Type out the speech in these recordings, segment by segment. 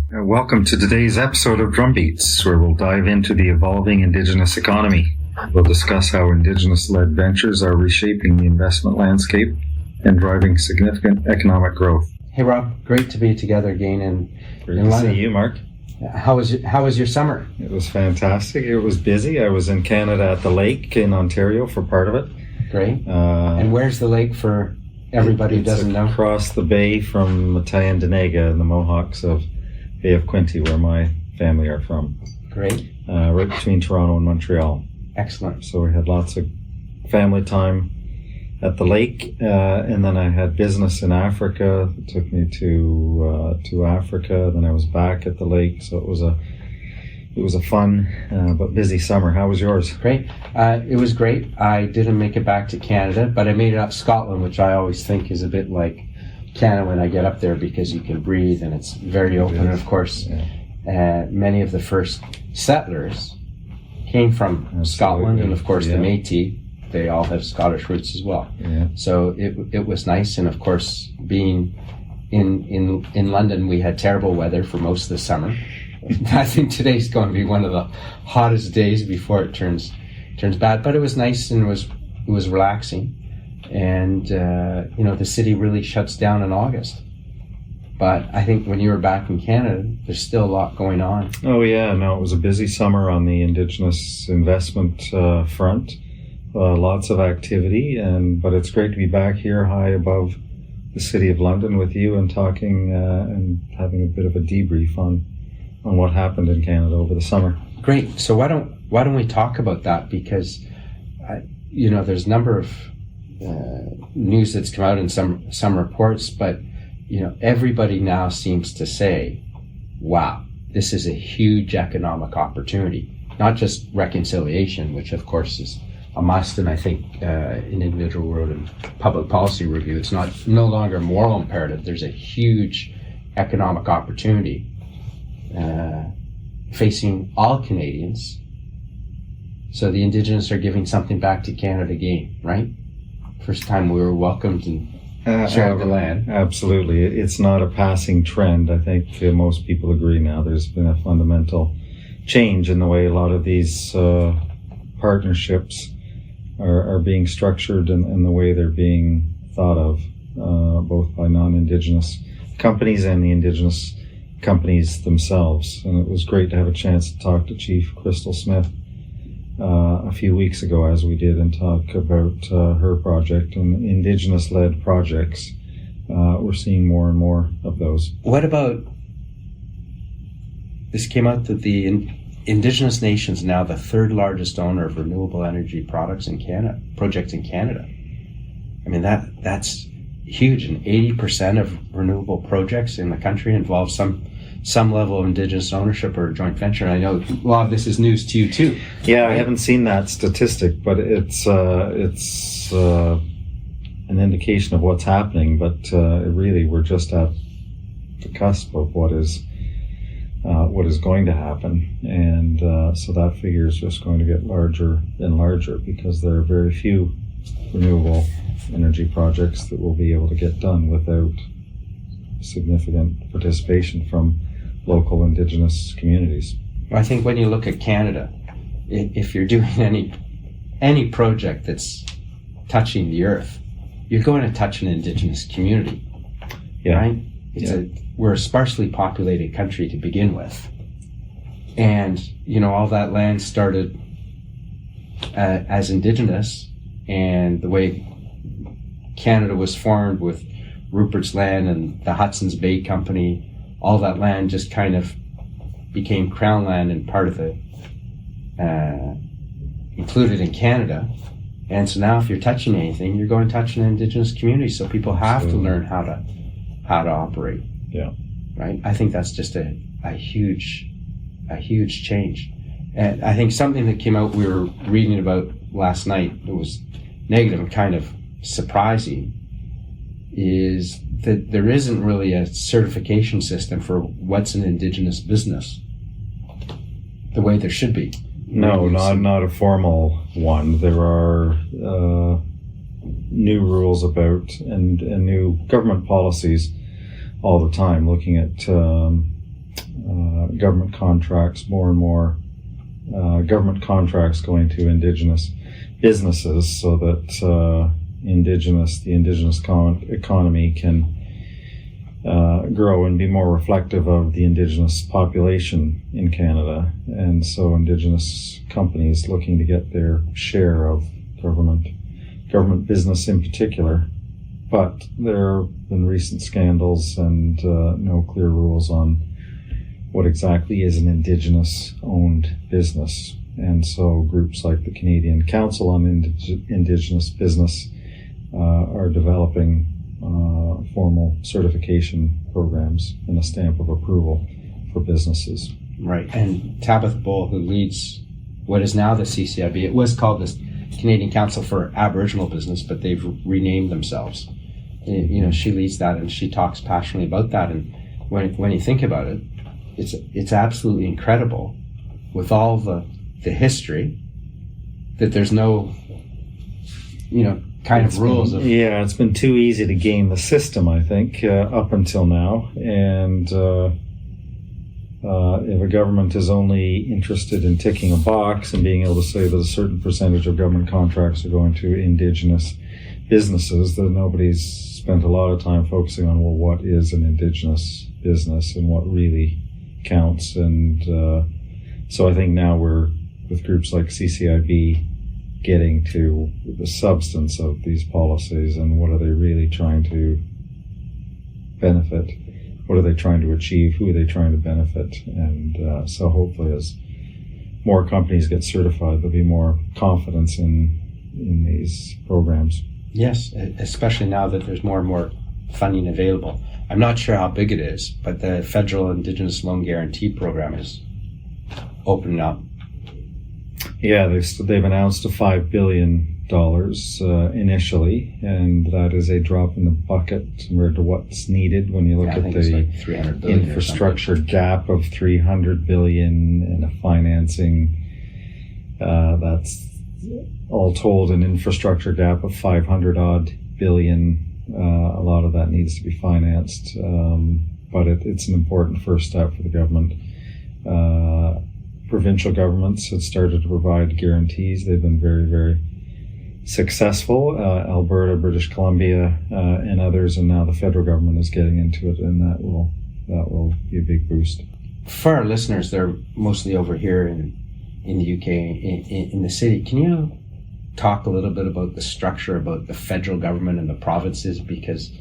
Welcome to today's episode of Drumbeats, where we'll dive into the evolving Indigenous economy. We'll discuss how Indigenous-led ventures are reshaping the investment landscape and driving significant economic growth. Hey Rob, great to be together again in Great to see you, Mark. How was your summer? It was fantastic. It was busy. I was in Canada at the lake in Ontario for part of it. Great. And where's the lake for everybody who doesn't know? Across the bay from Tyendinaga and the Mohawks of Bay of Quinte, where my family are from. Great. Right between Toronto and Montreal. Excellent. So we had lots of family time at the lake, and then I had business in Africa. It took me to Africa. Then I was back at the lake. So it was a fun but busy summer. How was yours? Great. It was great. I didn't make it back to Canada, but I made it up Scotland, which I always think is a bit like Canada when I get up there because you can breathe and it's very open. And of course, many of the first settlers came from Scotland, and of course the Métis, they all have Scottish roots as well. Yeah. So it was nice, and of course being in London, we had terrible weather for most of the summer. I think today's going to be one of the hottest days before it turns bad, but it was nice and it was relaxing. And the city really shuts down in August. But I think when you were back in Canada, there's still a lot going on. Oh yeah, no, it was a busy summer on the Indigenous investment front. Lots of activity, but it's great to be back here high above the city of London with you and talking and having a bit of a debrief on what happened in Canada over the summer. Great. So why don't we talk about that? Because there's a number of news that's come out in some reports, but everybody now seems to say, wow, this is a huge economic opportunity, not just reconciliation, which of course is a must, and I think in individual world and public policy review, it's no longer a moral imperative. There's a huge economic opportunity facing all Canadians. So the Indigenous are giving something back to Canada again, right? First time we were welcomed and shared the land. Absolutely. It's not a passing trend. I think most people agree now. There's been a fundamental change in the way a lot of these partnerships are being structured and the way they're being thought of, both by non-Indigenous companies and the Indigenous companies themselves. And it was great to have a chance to talk to Chief Crystal Smith a few weeks ago, as we did, and talk about her project and Indigenous-led projects. We're seeing more and more of those. What about, this came out that the Indigenous nations now the third largest owner of renewable energy projects in Canada. I mean, that's huge, and 80% of renewable projects in the country involve some level of Indigenous ownership or joint venture. And I know a lot of this is news to you too. Yeah, right? I haven't seen that statistic, but it's an indication of what's happening. But really, we're just at the cusp of what is going to happen, and so that figure is just going to get larger and larger because there are very few renewable energy projects that will be able to get done without significant participation from local Indigenous communities. I think when you look at Canada, if you're doing any project that's touching the earth, you're going to touch an Indigenous community, right? We're a sparsely populated country to begin with, and all that land started as Indigenous, and the way Canada was formed with Rupert's Land and the Hudson's Bay Company, all that land just kind of became Crown land and part of the included in Canada. And so now if you're touching anything, you're going to touch an Indigenous community, so people have to learn how to operate. Yeah. Right? I think that's just a huge change. And I think something that came out, we were reading about last night, it was negative and kind of surprising, is that there isn't really a certification system for what's an Indigenous business the way there should be. No, not a formal one. There are new rules about and new government policies all the time, looking at government contracts, more and more government contracts going to Indigenous businesses, so that the Indigenous economy can grow and be more reflective of the Indigenous population in Canada. And so Indigenous companies looking to get their share of government business in particular. But there have been recent scandals and no clear rules on what exactly is an Indigenous-owned business. And so groups like the Canadian Council on Indigenous Business are developing formal certification programs and a stamp of approval for businesses. Right. And Tabatha Bull, who leads what is now the CCIB, it was called the Canadian Council for Aboriginal Business, but they've renamed themselves. You know, she leads that, and she talks passionately about that. And when you think about it, it's absolutely incredible with all the history that there's no, kind of rules. Yeah, it's been too easy to game the system, I think, up until now. And if a government is only interested in ticking a box and being able to say that a certain percentage of government contracts are going to Indigenous businesses, then nobody's spent a lot of time focusing on, well, what is an Indigenous business and what really counts. And so I think now we're, with groups like CCIB, getting to the substance of these policies and what are they really trying to benefit, what are they trying to achieve, who are they trying to benefit. And so hopefully as more companies get certified, there'll be more confidence in these programs. Yes, especially now that there's more and more funding available. I'm not sure how big it is, but the Federal Indigenous Loan Guarantee Program is opening up. Yeah, they've announced a $5 billion initially, and that is a drop in the bucket compared to what's needed when you look at the like infrastructure gap of $300 billion and a financing that's all told an infrastructure gap of $500 billion. A lot of that needs to be financed, but it's an important first step for the government. Provincial governments had started to provide guarantees. They've been very, very successful. Alberta, British Columbia, and others, and now the federal government is getting into it, and that will be a big boost. For our listeners, they're mostly over here in the UK, in the city. Can you talk a little bit about the structure, about the federal government and the provinces? Because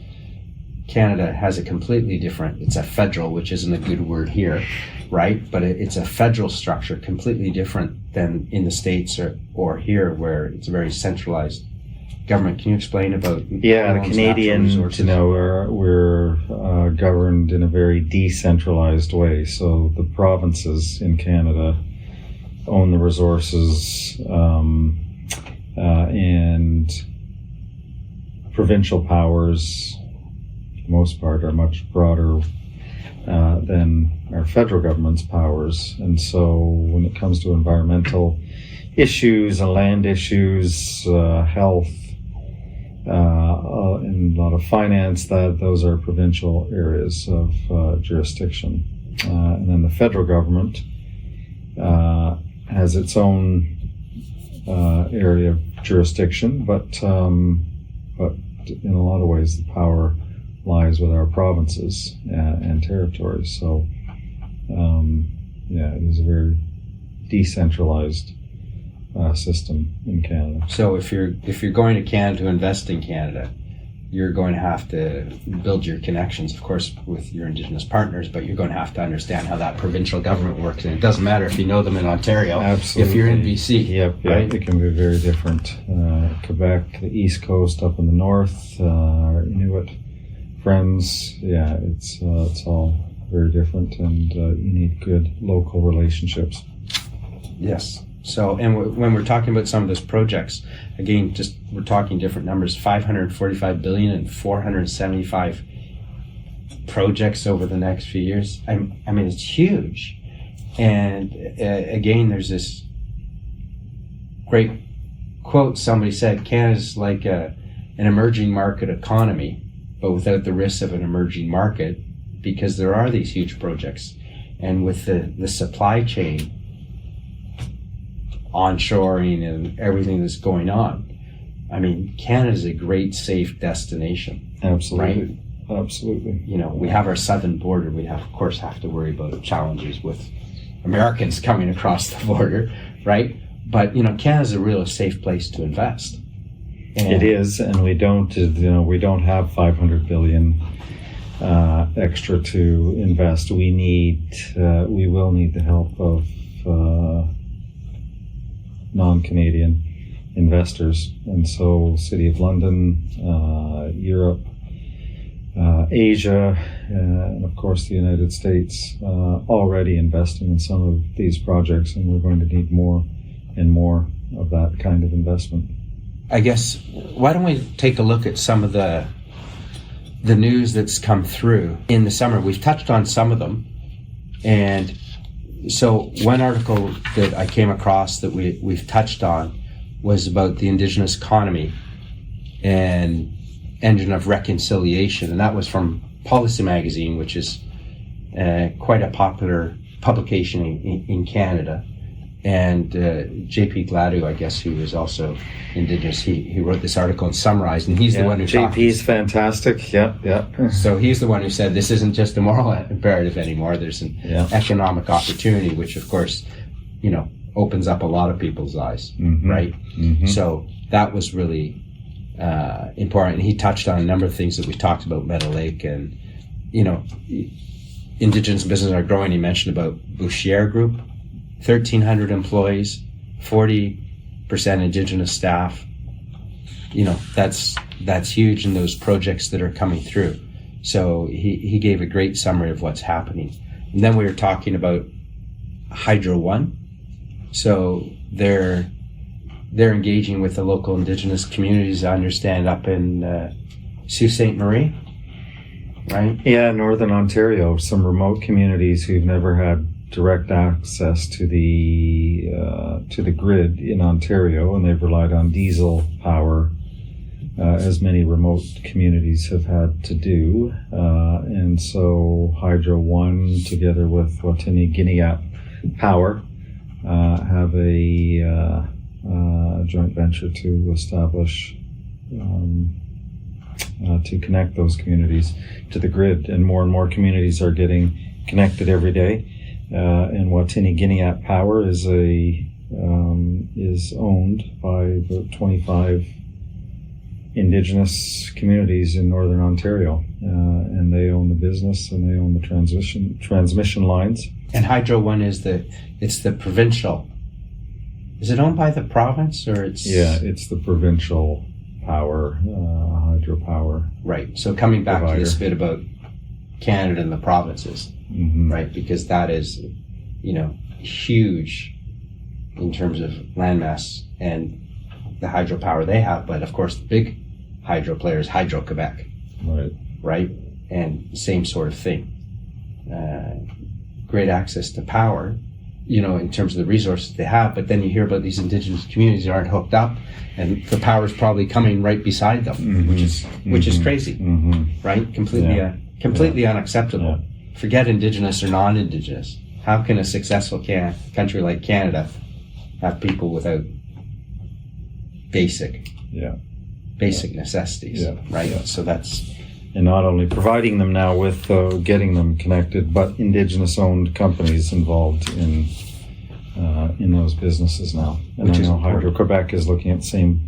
Canada has a completely different, it's a federal, which isn't a good word here, right? But it's a federal structure, completely different than in the States or here, where it's a very centralized government. Can you explain about the Canadian, we're governed in a very decentralized way. So the provinces in Canada own the resources, and provincial powers, for the most part, are much broader than our federal government's powers. And so when it comes to environmental issues and land issues, health, and a lot of finance, those are provincial areas of jurisdiction. And then the federal government has its own area of jurisdiction, but in a lot of ways the power lies with our provinces and territories. So it is a very decentralized system in Canada. So if you're going to Canada to invest in Canada, you're going to have to build your connections, of course, with your Indigenous partners, but you're going to have to understand how that provincial government works. And it doesn't matter if you know them in Ontario. Absolutely. If you're in BC. Yep, right? It can be very different. Quebec, the East Coast up in the north, our Inuit friends, it's all very different, and you need good local relationships. Yes. So, and when we're talking about some of those projects, again, we're talking different numbers, 545 billion and 475 projects over the next few years. I mean, it's huge. And again, there's this great quote somebody said, Canada's like an emerging market economy, but without the risks of an emerging market, because there are these huge projects. And with the supply chain onshoring and everything that's going on, I mean, Canada's a great, safe destination. Absolutely. Right? Absolutely. You know, we have our southern border. We have to worry about challenges with Americans coming across the border, right? But, you know, Canada's a real safe place to invest. And it is, and we don't have 500 billion extra to invest. We will need the help of non-Canadian investors, and so City of London, Europe, Asia, and of course the United States already investing in some of these projects, and we're going to need more and more of that kind of investment. I guess, why don't we take a look at some of the news that's come through in the summer? We've touched on some of them, and so one article that I came across that we've touched on was about the Indigenous economy and engine of reconciliation, and that was from Policy Magazine, which is quite a popular publication in Canada. And JP Gladu, I guess, who is also Indigenous, he wrote this article and summarized, and he's the one who JP's fantastic. Yeah. So he's the one who said this isn't just a moral imperative anymore. There's an economic opportunity, which of course, you know, opens up a lot of people's eyes, right? Mm-hmm. So that was really important. And he touched on a number of things that we talked about, Meadow Lake, and, you know, Indigenous businesses are growing. He mentioned about Bouchier Group, 1,300 employees, 40% Indigenous staff. You know, that's huge in those projects that are coming through. So he gave a great summary of what's happening. And then we were talking about Hydro One. So they're engaging with the local Indigenous communities, I understand, up in Sault Ste. Marie, right? Yeah, Northern Ontario, some remote communities who've never had direct access to the grid in Ontario, and they've relied on diesel power, as many remote communities have had to do. And so Hydro One, together with Watini-Giniap Power, have a joint venture to establish, to connect those communities to the grid, and more communities are getting connected every day. And Watini-Giniap Power is owned by about 25 Indigenous communities in Northern Ontario, and they own the business and they own the transmission lines. And Hydro One is the provincial. Is it owned by the province, or it's? Yeah, it's the provincial power, hydropower. Right. So coming back provider. to this bit about Canada and the provinces, right? Because that is, you know, huge in terms of landmass and the hydropower they have. But of course, the big hydro player is Hydro-Quebec, right? And same sort of thing. Great access to power, you know, in terms of the resources they have. But then you hear about these Indigenous communities that aren't hooked up, and the power is probably coming right beside them, which is crazy, right? Completely unacceptable. Yeah. Forget Indigenous or non-Indigenous. How can a successful country like Canada have people without basic necessities, right? Yeah. So that's... And not only providing them now with getting them connected, but Indigenous-owned companies involved in those businesses now. And I know Hydro-Quebec is looking at the same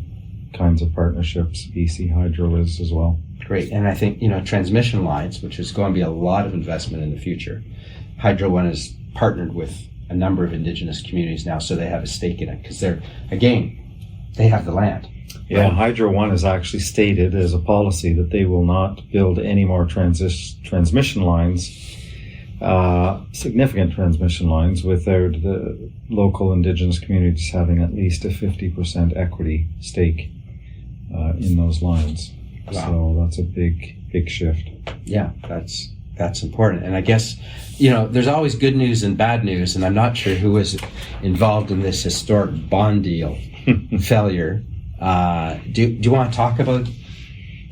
kinds of partnerships. BC Hydro is as well. Great. And I think, you know, transmission lines, which is going to be a lot of investment in the future. Hydro One is partnered with a number of Indigenous communities now, so they have a stake in it, because they have the land. Yeah, right? Hydro One has actually stated as a policy that they will not build any more transmission lines, significant transmission lines, without the local Indigenous communities having at least a 50% equity stake in those lines. Wow. So that's a big shift. Yeah, that's important. And I guess, you know, there's always good news and bad news, and I'm not sure who was involved in this historic bond deal failure. Do you want to talk about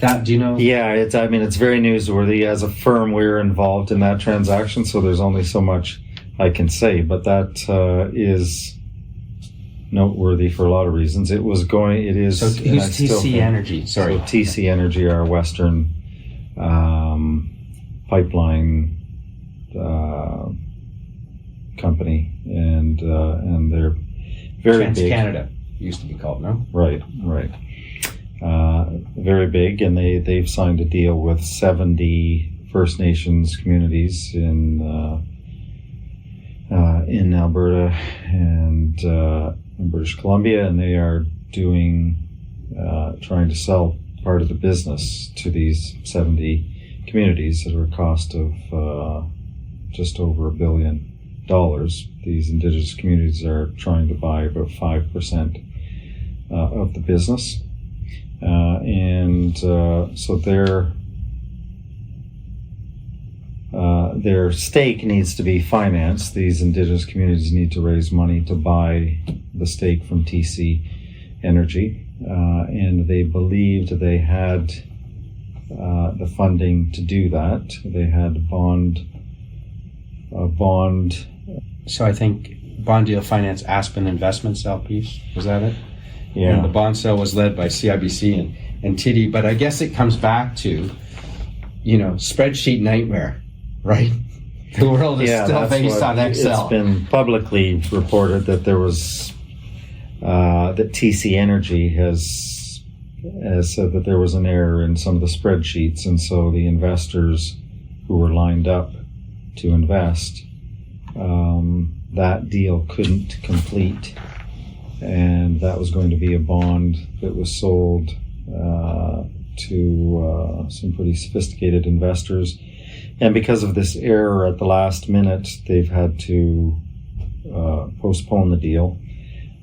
that? Do you know? Yeah, it's very newsworthy. As a firm, we're involved in that transaction, so there's only so much I can say, but that is noteworthy for a lot of reasons. It is. So who's TC Energy? Sorry. So TC Energy, our Western pipeline company, and they're very big. Canada used to be called, no? Right. Very big, and they've signed a deal with 70 First Nations communities in Alberta and in British Columbia, and they are trying to sell part of the business to these 70 communities at a cost of just over $1 billion. These Indigenous communities are trying to buy about 5% of the business, so their stake needs to be financed. These Indigenous communities need to raise money to buy the stake from TC Energy, and they believed they had the funding to do that. They had a bond. So I think bond deal financed Aspen Investments LPs. Was that it? Yeah. And the bond sale was led by CIBC and TD. But I guess it comes back to, spreadsheet nightmare, right? The world is still based on Excel. It's been publicly reported that there was that TC Energy has said that there was an error in some of the spreadsheets, and so the investors who were lined up to invest, that deal couldn't complete, and that was going to be a bond that was sold to some pretty sophisticated investors. And because of this error at the last minute, they've had to postpone the deal.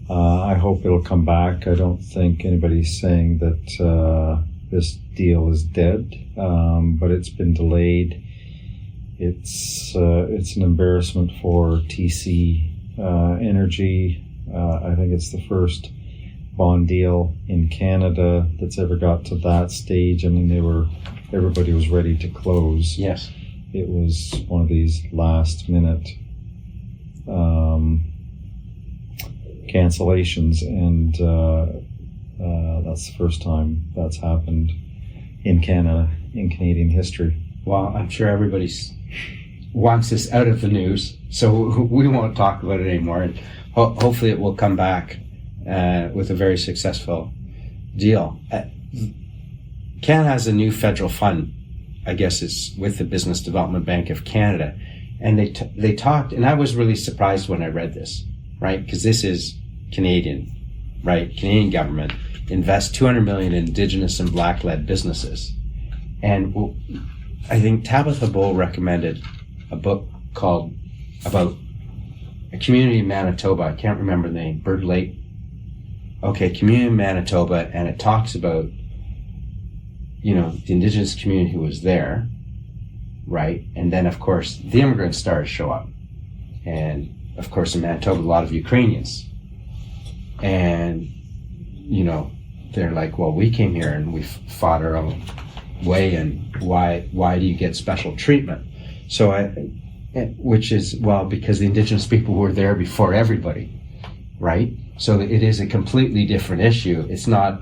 I hope it'll come back. I don't think anybody's saying that this deal is dead, but it's been delayed. It's an embarrassment for TC Energy. I think it's the first bond deal in Canada that's ever got to that stage. I mean, everybody was ready to close. Yes. It was one of these last minute cancellations, and that's the first time that's happened in Canada, in Canadian history. Well, I'm sure everybody wants this out of the news, so we won't talk about it anymore. And hopefully it will come back with a very successful deal. Canada has a new federal fund, I guess it's with the Business Development Bank of Canada. And they talked, and I was really surprised when I read this, right? Because this is Canadian, right? Canadian government invests $200 million in Indigenous and Black-led businesses. And I think Tabatha Bull recommended a book called about a community in Manitoba. I can't remember the name. Bird Lake. Okay, community in Manitoba, and it talks about, the Indigenous community who was there, right? And then, of course, the immigrants started to show up. And, of course, in Manitoba, a lot of Ukrainians. And, they're like, well, we came here and we fought our own way, and why do you get special treatment? So which is, well, because the Indigenous people were there before everybody, right? So it is a completely different issue. It's not,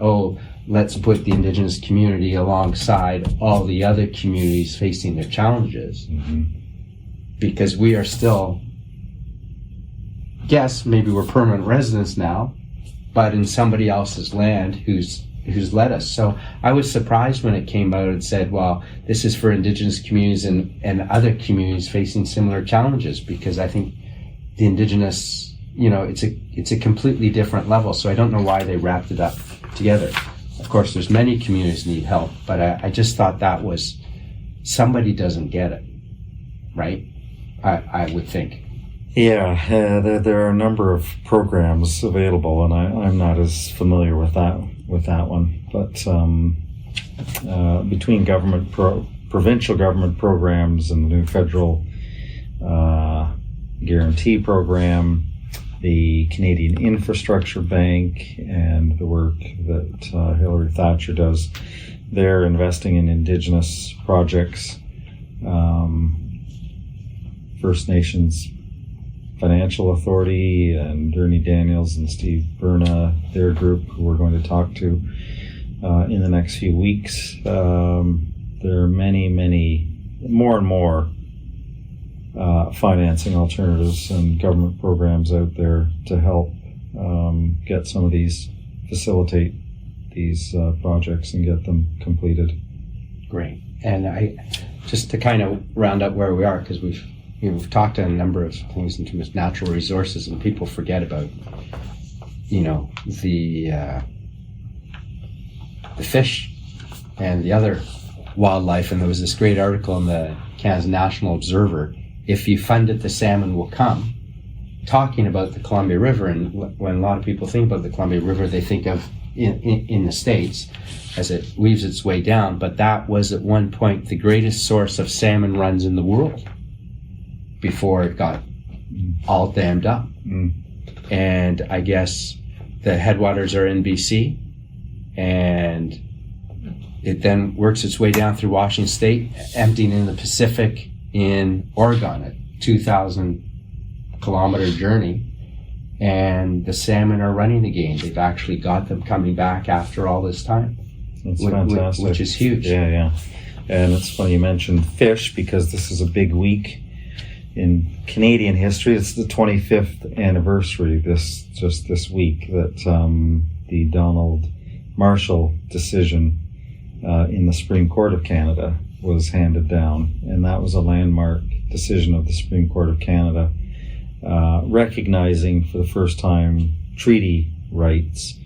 let's put the Indigenous community alongside all the other communities facing their challenges. Mm-hmm. Because we are still, maybe we're permanent residents now, but in somebody else's land who's led us. So I was surprised when it came out and said, well, this is for Indigenous communities and other communities facing similar challenges, because I think the Indigenous, it's a completely different level. So I don't know why they wrapped it up together. Of course, there's many communities need help, but I just thought that was, somebody doesn't get it, right? I would think. Yeah, there are a number of programs available, and I'm not as familiar with that one. But between provincial government programs and the new federal guarantee program, the Canadian Infrastructure Bank, and the work that Hillary Thatcher does, they're investing in Indigenous projects, First Nations Financial Authority and Ernie Daniels and Steve Berna, their group, who we're going to talk to in the next few weeks. There are more and more financing alternatives and government programs out there to help get some of these, facilitate these projects and get them completed. Great. And just to kind of round up where we are, because we've talked on a number of things in terms of natural resources, and people forget about, the fish and the other wildlife. And there was this great article in the Canada's National Observer, "If you fund it, the salmon will come," talking about the Columbia River. And when a lot of people think about the Columbia River, they think of in the States as it weaves its way down. But that was at one point the greatest source of salmon runs in the world before it got all dammed up. And I guess the headwaters are in BC, and it then works its way down through Washington State, emptying in the Pacific in Oregon, a 2,000 kilometer journey. And the salmon are running again. They've actually got them coming back after all this time. That's fantastic. Which is huge. Yeah. And it's funny you mentioned fish, because this is a big week in Canadian history. It's the 25th anniversary this week that the Donald Marshall decision in the Supreme Court of Canada was handed down. And that was a landmark decision of the Supreme Court of Canada, recognizing for the first time treaty rights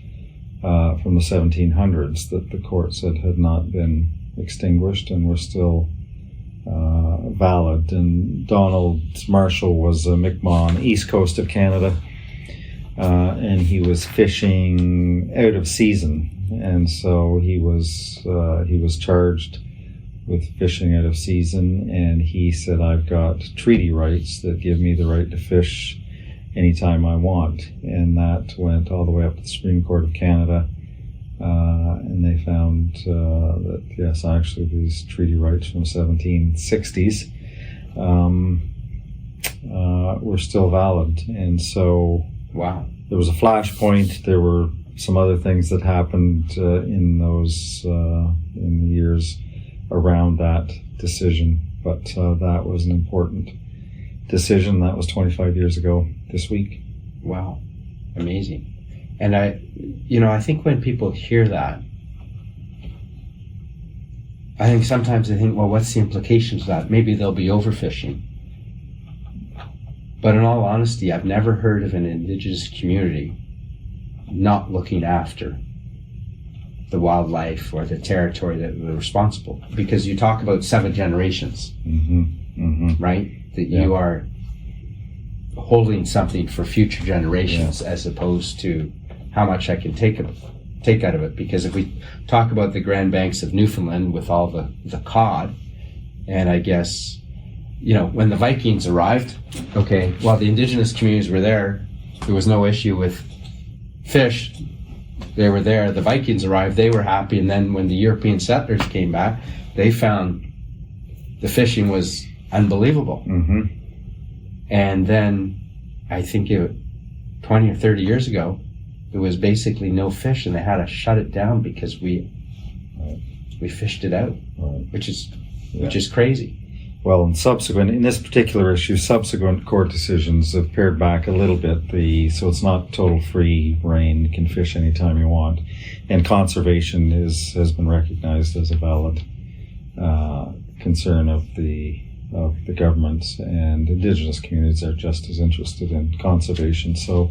from the 1700s that the court said had not been extinguished and were still valid. And Donald Marshall was a Mi'kmaq on the east coast of Canada, and he was fishing out of season, and so he was charged with fishing out of season, and he said, "I've got treaty rights that give me the right to fish anytime I want." And that went all the way up to the Supreme Court of Canada, and they found that, yes, actually these treaty rights from the 1760s were still valid. And so wow, there was a flashpoint. There were some other things that happened in the years around that decision, but that was an important decision. That was 25 years ago this week. Wow, amazing. And I think when people hear that, I think sometimes they think, well, what's the implications of that? Maybe they'll be overfishing. But in all honesty, I've never heard of an Indigenous community not looking after the wildlife or the territory that they're responsible. Because you talk about 7 generations, right? That you are holding something for future generations, as opposed to how much I can take out of it. Because if we talk about the Grand Banks of Newfoundland with all the cod, and I guess, when the Vikings arrived, while the Indigenous communities were there was no issue with fish. They were there. The Vikings arrived. They were happy. And then when the European settlers came back, they found the fishing was unbelievable. And then I think 20 or 30 years ago, there was basically no fish, and they had to shut it down because we fished it out, which is crazy. Well, in this particular issue, subsequent court decisions have pared back a little bit. So it's not total free reign. You can fish anytime you want, and conservation has been recognized as a valid concern of the governments, and Indigenous communities are just as interested in conservation. So,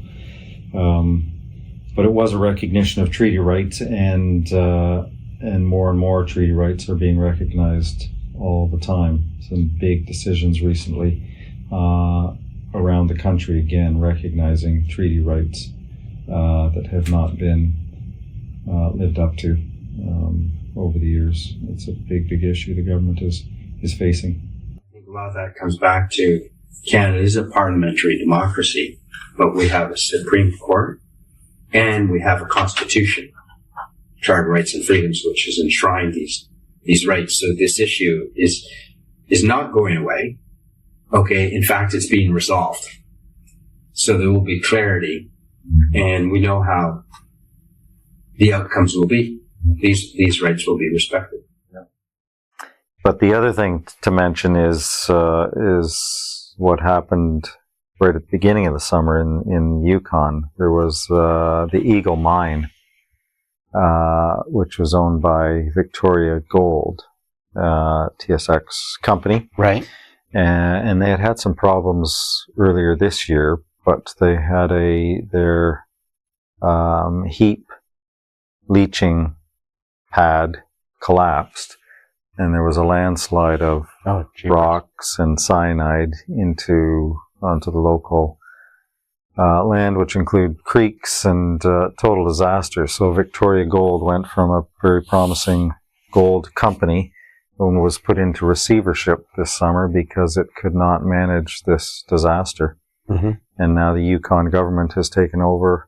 but it was a recognition of treaty rights, and more treaty rights are being recognized all the time. Some big decisions recently around the country, again, recognizing treaty rights that have not been lived up to over the years. It's a big issue the government is facing. I think a lot of that comes back to Canada is a parliamentary democracy, but we have a Supreme Court and we have a Constitution, Charter of Rights and Freedoms, which has enshrined these rights. So this issue is not going away. In fact, it's being resolved. So there will be clarity, and we know how the outcomes will be. These rights will be respected. But the other thing to mention is what happened right at the beginning of the summer in Yukon. There was the Eagle Mine, which was owned by Victoria Gold, TSX company. Right. And they had some problems earlier this year, but they had their heap leaching pad collapsed, and there was a landslide of rocks and cyanide onto the local land, which include creeks, and total disaster. So Victoria Gold went from a very promising gold company and was put into receivership this summer because it could not manage this disaster. Mm-hmm. And now the Yukon government has taken over,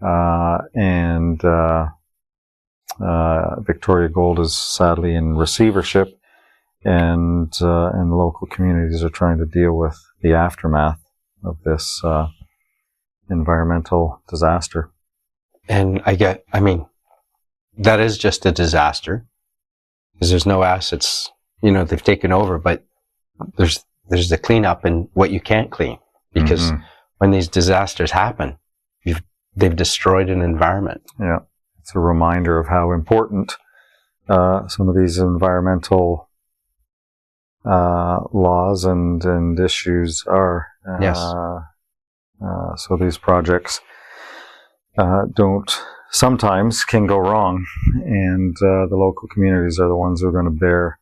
and Victoria Gold is sadly in receivership, and the local communities are trying to deal with the aftermath of this environmental disaster. And I mean, that is just a disaster, because there's no assets, they've taken over, but there's the cleanup and what you can't clean, because when these disasters happen, they've destroyed an environment. Yeah. It's a reminder of how important some of these environmental laws and issues are. Yes. So these projects sometimes can go wrong, and the local communities are the ones who are going to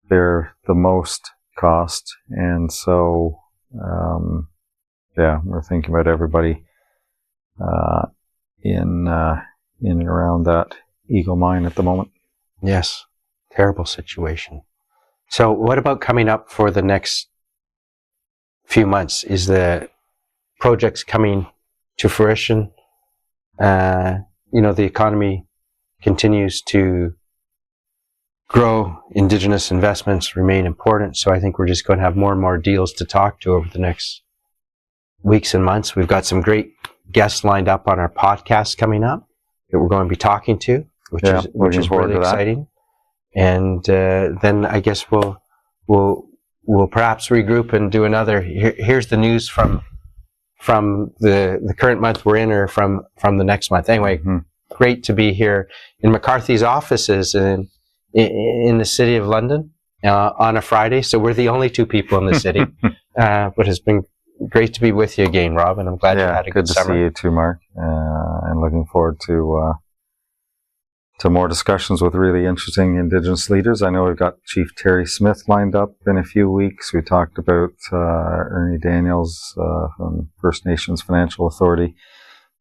bear the most cost. And so, we're thinking about everybody in and around that Eagle Mine at the moment. Yes. Terrible situation. So what about coming up for the next few months? Is the projects coming to fruition? The economy continues to grow. Indigenous investments remain important. So I think we're just going to have more and more deals to talk to over the next weeks and months. We've got some great guests lined up on our podcast coming up that we're going to be talking to, which is really exciting. And then I guess we'll perhaps regroup and do another. Here's the news from the current month we're in, or from the next month. Anyway, great to be here in McCarthy's offices in the city of London on a Friday. So we're the only two people in the city, but it's been great to be with you again, Rob, and I'm glad you had a good summer. Good to see you too, Mark, and looking forward to more discussions with really interesting Indigenous leaders. I know we've got Chief Terry Smith lined up in a few weeks. We talked about Ernie Daniels from First Nations Financial Authority,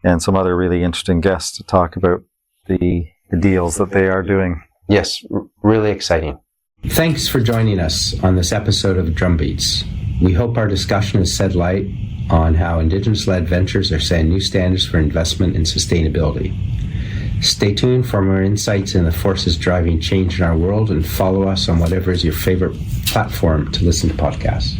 and some other really interesting guests to talk about the deals that they are doing. Yes, really exciting. Thanks for joining us on this episode of Drumbeats. We hope our discussion has shed light on how Indigenous-led ventures are setting new standards for investment and sustainability. Stay tuned for more insights in the forces driving change in our world, and follow us on whatever is your favorite platform to listen to podcasts.